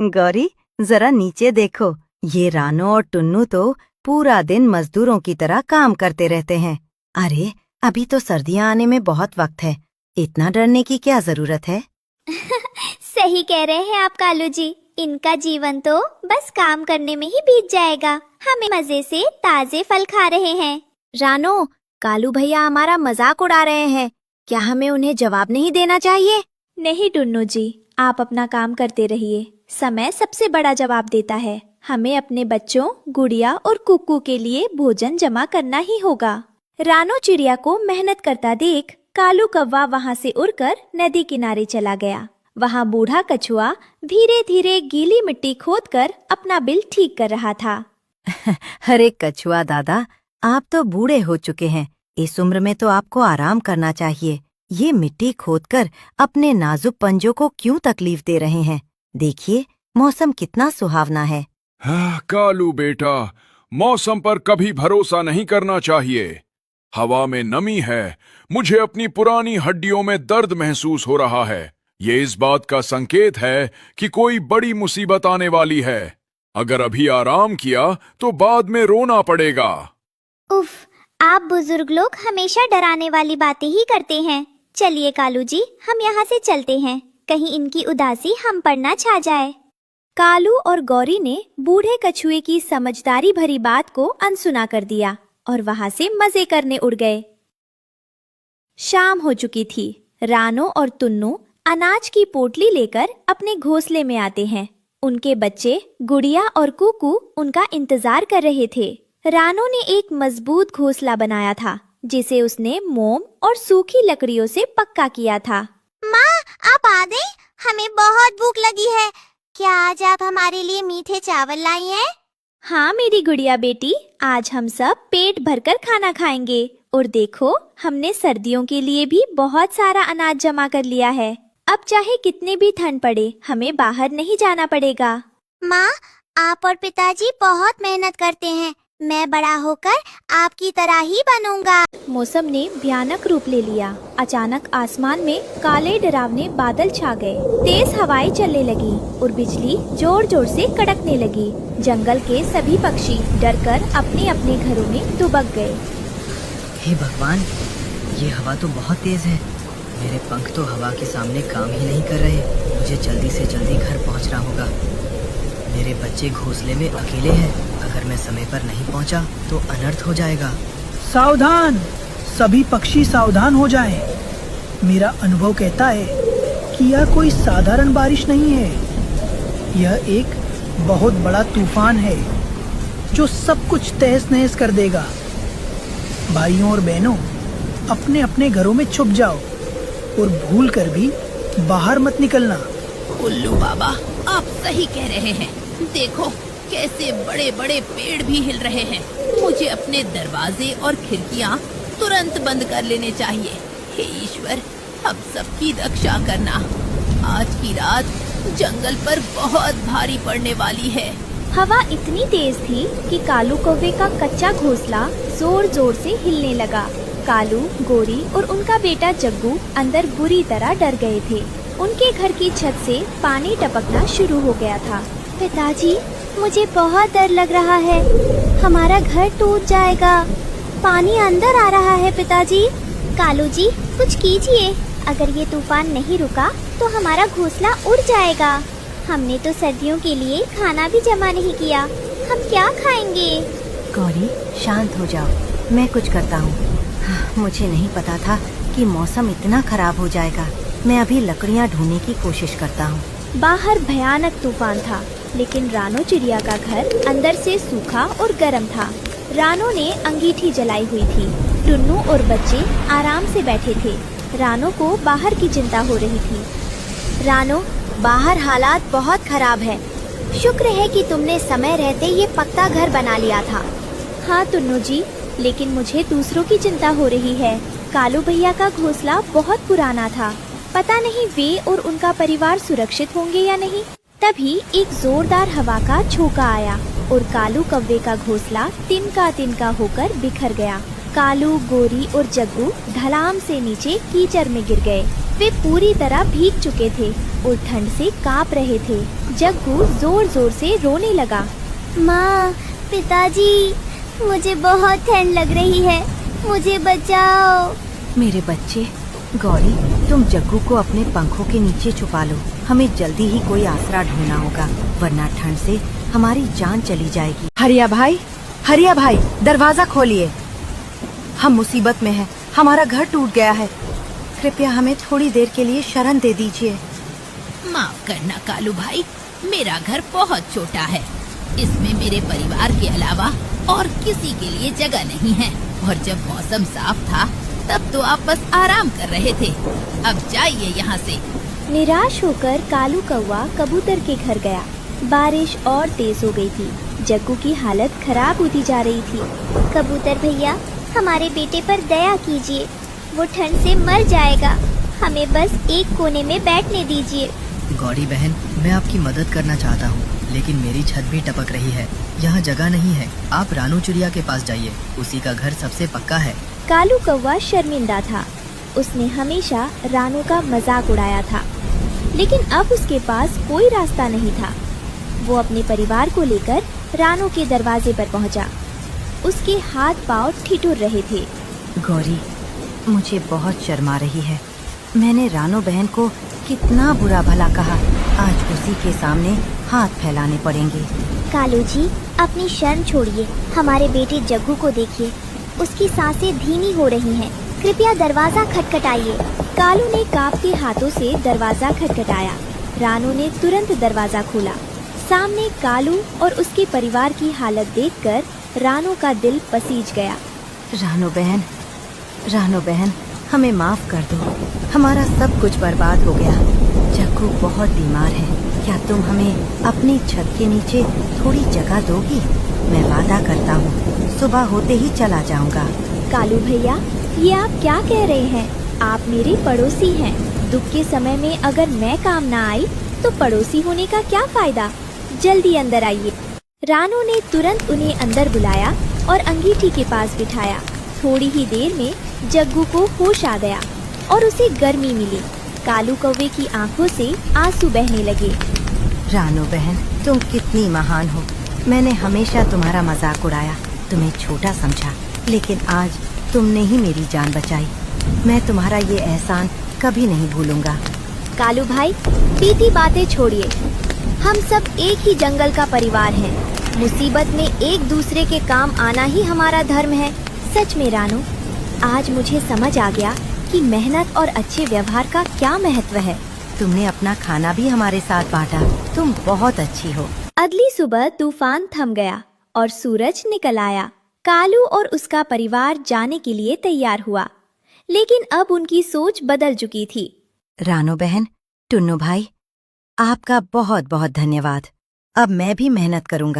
गौरी, जरा नीचे देखो। ये रानो और टुन्नू तो पूरा दिन मजदूरों की तरह काम करते रहते हैं। अरे, अभी तो सर्दियाँ आने में बहुत वक्त है। इतना डरने की क्या जरूरत है? सही कह रहे हैं आप कालू जी। इनका जीवन तो बस काम करने में ही बीत जाएगा। हमें मजे से ताजे फल खा रहे हैं। रानो, कालू भैया हमारा मजाक उड़ा रहे हैं। क्या हमें उन्हें जवाब नहीं देना चाहिए? नहीं टुन्नू जी, आप अपना काम करते रहिए। समय सबसे बड़ा जवाब देता है। हमें अपने बच्चों, गुड़िया और कुक्कू के लिए भोजन जमा करना ही होगा। रानो चिड़िया को मेहनत करता देख कालू कौवा वहाँ से उड़कर नदी किनारे चला गया। वहाँ बूढ़ा कछुआ धीरे धीरे गीली मिट्टी खोदकर अपना बिल ठीक कर रहा था। अरे कछुआ दादा, आप तो बूढ़े हो चुके हैं। इस उम्र में तो आपको आराम करना चाहिए। ये मिट्टी खोदकर अपने नाजुक पंजों को क्यों तकलीफ दे रहे हैं? देखिए, मौसम कितना सुहावना है। कालू बेटा, मौसम पर कभी भरोसा नहीं करना चाहिए। हवा में नमी है। मुझे अपनी पुरानी हड्डियों में दर्द महसूस हो रहा है। ये इस बात का संकेत है कि कोई बड़ी मुसीबत आने वाली है। अगर अभी आराम किया तो बाद में रोना पड़ेगा। उफ, आप बुजुर्ग लोग हमेशा डराने वाली बातें ही करते हैं। चलिए कालू जी, हम यहाँ से चलते हैं। कहीं इनकी उदासी हम पर ना छा जाए। कालू और गौरी ने बूढ़े कछुए की समझदारी भरी बात को अनसुना कर दिया और वहां से मजे करने उड़ गए। शाम हो चुकी थी। रानो और टुन्नू अनाज की पोटली लेकर अपने घोंसले में आते हैं। उनके बच्चे गुड़िया और कुकू उनका इंतजार कर रहे थे। रानो ने एक मजबूत घोंसला बनाया था, जिसे उसने मोम और सूखी लकड़ियों से पक्का किया था। माँ, आप आ गई? हमें बहुत भूख लगी है। क्या आज आप हमारे लिए मीठे चावल लाई हैं? हाँ मेरी गुड़िया बेटी, आज हम सब पेट भरकर खाना खाएंगे। और देखो, हमने सर्दियों के लिए भी बहुत सारा अनाज जमा कर लिया है। अब चाहे कितनी भी ठंड पड़े, हमें बाहर नहीं जाना पड़ेगा। माँ, आप और पिताजी बहुत मेहनत करते हैं। मैं बड़ा होकर आपकी तरह ही बनूंगा। मौसम ने भयानक रूप ले लिया। अचानक आसमान में काले डरावने बादल छा गए। तेज हवाएं चलने लगी और बिजली जोर जोर से कड़कने लगी। जंगल के सभी पक्षी डरकर अपने अपने घरों में दुबक गए। हे भगवान, ये हवा तो बहुत तेज है। मेरे पंख तो हवा के सामने काम ही नहीं कर रहे। मुझे जल्दी से जल्दी घर पहुंचना होगा। मेरे बच्चे घोंसले में अकेले हैं। अगर मैं समय पर नहीं पहुंचा तो अनर्थ हो जाएगा। सावधान, सभी पक्षी सावधान हो जाएं। मेरा अनुभव कहता है कि यह कोई साधारण बारिश नहीं है। यह एक बहुत बड़ा तूफान है जो सब कुछ तहस नहस कर देगा। भाइयों और बहनों, अपने अपने घरों में छुप जाओ और भूल कर भी बाहर मत निकलना। उल्लू बाबा, आप सही कह रहे हैं। देखो कैसे बड़े बड़े पेड़ भी हिल रहे हैं। मुझे अपने दरवाजे और खिड़कियाँ तुरंत बंद कर लेने चाहिए। हे ईश्वर, हम सबकी रक्षा करना। आज की रात जंगल पर बहुत भारी पड़ने वाली है। हवा इतनी तेज थी कि कालू कौवे का कच्चा घोंसला जोर जोर से हिलने लगा। कालू, गोरी और उनका बेटा जग्गू अंदर बुरी तरह डर गए थे। उनके घर की छत से पानी टपकना शुरू हो गया था। पिताजी, मुझे बहुत डर लग रहा है। हमारा घर टूट जाएगा। पानी अंदर आ रहा है पिताजी। कालू जी, कुछ कीजिए। अगर ये तूफान नहीं रुका तो हमारा घोंसला उड़ जाएगा। हमने तो सर्दियों के लिए खाना भी जमा नहीं किया। हम क्या खाएंगे? गौरी, शांत हो जाओ, मैं कुछ करता हूँ। मुझे नहीं पता था कि मौसम इतना खराब हो जाएगा। मैं अभी लकड़ियाँ ढूंढने की कोशिश करता हूँ। बाहर भयानक तूफान था, लेकिन रानो चिड़िया का घर अंदर से सूखा और गर्म था। रानो ने अंगीठी जलाई हुई थी। टुन्नू और बच्चे आराम से बैठे थे। रानो को बाहर की चिंता हो रही थी। रानो, बाहर हालात बहुत खराब है। शुक्र है कि तुमने समय रहते ये पक्का घर बना लिया था। हाँ टुन्नू जी, लेकिन मुझे दूसरों की चिंता हो रही है। कालू भैया का घोंसला बहुत पुराना था। पता नहीं वे और उनका परिवार सुरक्षित होंगे या नहीं। तभी एक जोरदार हवा का झोंका आया और कालू कौवे का घोंसला तिनका होकर बिखर गया। कालू, गोरी और जग्गू ढलान से नीचे कीचड़ में गिर गए। वे पूरी तरह भीग चुके थे और ठंड से कांप रहे थे। जग्गू जोर जोर से रोने लगा। माँ, पिताजी, मुझे बहुत ठंड लग रही है, मुझे बचाओ। मेरे बच्चे, गौरी, तुम जग्गू को अपने पंखों के नीचे छुपा लो। हमें जल्दी ही कोई आसरा ढूंढना होगा, वरना ठंड से हमारी जान चली जाएगी। हरिया भाई, दरवाजा खोलिए। हम मुसीबत में हैं, हमारा घर टूट गया है। कृपया हमें थोड़ी देर के लिए शरण दे दीजिए। माफ करना कालू भाई, मेरा घर बहुत छोटा है। इसमें मेरे परिवार के अलावा और किसी के लिए जगह नहीं है। और जब मौसम साफ था तब तो आप बस आराम कर रहे थे। अब जाइए यहाँ से। निराश होकर कालू कौवा कबूतर के घर गया। बारिश और तेज हो गई थी। जग्गू की हालत खराब होती जा रही थी। कबूतर भैया, हमारे बेटे पर दया कीजिए, वो ठंड से मर जाएगा। हमें बस एक कोने में बैठने दीजिए। गौरी बहन, मैं आपकी मदद करना चाहता हूँ, लेकिन मेरी छत भी टपक रही है। यहाँ जगह नहीं है। आप रानू चिड़िया के पास जाइए, उसी का घर सबसे पक्का है। कालू कौवा शर्मिंदा था। उसने हमेशा रानू का मजाक उड़ाया था, लेकिन अब उसके पास कोई रास्ता नहीं था। वो अपने परिवार को लेकर रानू के दरवाजे पर पहुंचा। उसके हाथ पांव ठिठुर रहे थे। गौरी, मुझे बहुत शर्म आ रही है। मैंने रानू बहन को कितना बुरा भला कहा। आज उसी के सामने हाथ फैलाने पड़ेंगे। कालू जी, अपनी शर्म छोड़िए। हमारे बेटे जग्गू को देखिए, उसकी सांसें धीमी हो रही हैं। कृपया दरवाजा खटखटाइए। कालू ने कांपते हाथों से दरवाजा खटखटाया। रानू ने तुरंत दरवाजा खोला। सामने कालू और उसके परिवार की हालत देखकर रानू का दिल पसीज गया। रानू बहन, हमें माफ कर दो। हमारा सब कुछ बर्बाद हो गया। जग्गू बहुत बीमार है। क्या तुम हमें अपनी छत के नीचे थोड़ी जगह दोगी? मैं वादा करता हूँ, सुबह होते ही चला जाऊँगा। कालू भैया, ये आप क्या कह रहे हैं? आप मेरे पड़ोसी हैं। दुख के समय में अगर मैं काम ना आई तो पड़ोसी होने का क्या फायदा? जल्दी अंदर आइए। रानू ने तुरंत उन्हें अंदर बुलाया और अंगीठी के पास बिठाया। थोड़ी ही देर में जग्गू को होश आ गया और उसे गर्मी मिली। कालू कौवे की आंखों से आंसू बहने लगे। रानू बहन, तुम कितनी महान हो। मैंने हमेशा तुम्हारा मजाक उड़ाया, तुम्हें छोटा समझा, लेकिन आज तुमने ही मेरी जान बचाई। मैं तुम्हारा ये एहसान कभी नहीं भूलूंगा। कालू भाई, बीती बातें छोड़िए। हम सब एक ही जंगल का परिवार हैं। मुसीबत में एक दूसरे के काम आना ही हमारा धर्म है। सच में रानू, आज मुझे समझ आ गया कि मेहनत और अच्छे व्यवहार का क्या महत्व है। तुमने अपना खाना भी हमारे साथ बांटा। तुम बहुत अच्छी हो। अगली सुबह तूफान थम गया और सूरज निकल आया। कालू और उसका परिवार जाने के लिए तैयार हुआ, लेकिन अब उनकी सोच बदल चुकी थी। रानू बहन, टुन्नू भाई, आपका बहुत बहुत धन्यवाद। अब मैं भी मेहनत करूंगा।